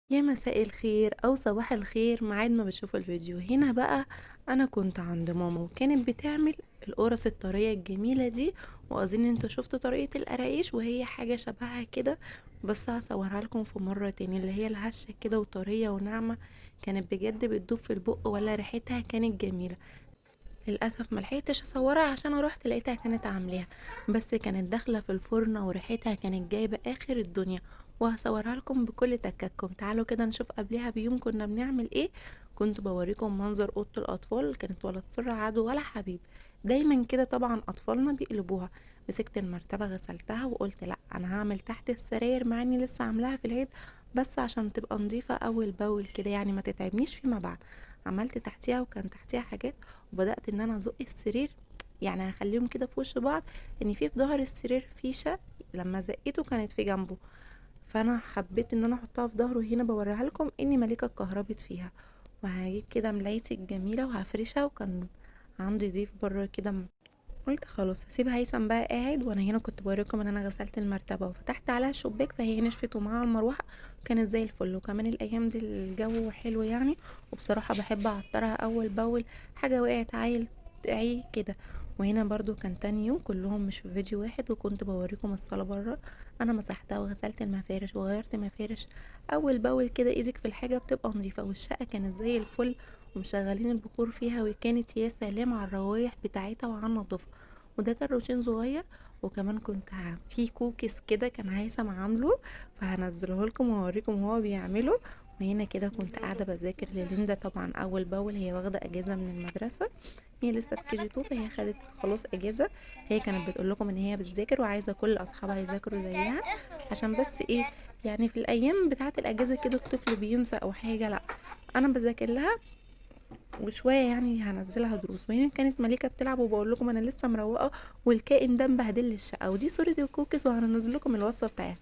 يا مساء الخير أو صباح الخير ميعاد ما بتشوفوا الفيديو. هنا بقى أنا كنت عند ماما وكانت بتعمل القرص الطرية الجميلة دي، وأظن انتوا شفتوا طريقة القرايش وهي حاجة شبهها كده، بس هصورها لكم في مرة تاني. اللي هي الهشة كده وطرية وناعمة، كانت بجد بتدوب في البق ولا ريحتها كانت جميلة. للاسف ملحقتش اصورها عشان روحت لقيتها كانت عاملاها، بس كانت داخله في الفرن وريحتها كانت جايبه اخر الدنيا. وهصورها لكم بكل تكاتكم. تعالوا كده نشوف قبلها بيوم كنا بنعمل ايه. كنت بوريكم منظر اوضه الاطفال، كانت ولا السر عدو ولا حبيب. دايما كده طبعا اطفالنا بيقلبوها. مسكت المرتبه غسلتها وقلت لا، انا هعمل تحت السراير مع اني لسه عاملاها في العيد، بس عشان تبقى نظيفه اول باول كده يعني ما تتعبنيش فيما بعد. عملت تحتيها وكان تحتيها حاجات، وبدأت ان انا ازق السرير، يعني هخليهم كده في وش بعض، ان في ظهر السرير فيشة. لما زقيته كانت في جنبه، فانا حبيت ان انا احطها في ظهره. هنا بوريها لكم اني ملكة اتكهربت فيها. وهجيب كده ملايتي الجميلة وهفرشها، وكان عندي ضيف بره كده. قلت خلاص هسيب هيثم بقى قاعد، وانا هنا كنت بوريكم ان انا غسلت المرتبه وفتحت عليها الشباك فهي نشفت ومعاها المروحه وكانت زي الفل. وكمان الايام دي الجو حلو يعني، وبصراحه بحب اعطرها اول باول. حاجه وقعت عيل تعي كده. وهنا برضو كان تاني يوم، كلهم مش في فيديو واحد، وكنت بوريكم الصاله بره. انا مسحتها وغسلت المفارش وغيرت مفارش اول باول كده. ايدك في الحاجه بتبقى نظيفه، والشقه كانت زي الفل ومشغلين البخور فيها، وكانت يا سلام على الروايح بتاعتها وعلى النظافه. وده كان روتين صغير. وكمان كنت في كوكيز كده كان هيثم عامله، فهنزله لكم واوريكم هو بيعمله. وهنا كده كنت قاعده بذاكر لليندا طبعا اول باول، هي واخده اجازه من المدرسه. هي لسه في كي جي 2، فهي خدت خلاص اجازه. هي كانت بتقول لكم ان هي بتذاكر وعايزه كل اصحابها يذاكروا زيها، عشان بس ايه، يعني في الايام بتاعه الاجازه كده الطفل بينسى او حاجه. لا، انا بذاكر لها وشويه يعني هنزلها دروس. وهنا كانت مليكه بتلعب، وبقول لكم انا لسه مروقه والكائن ده مبهدل لي الشقه. ودي صوره الكوكيز وهننزل لكم الوصفه بتاعتها.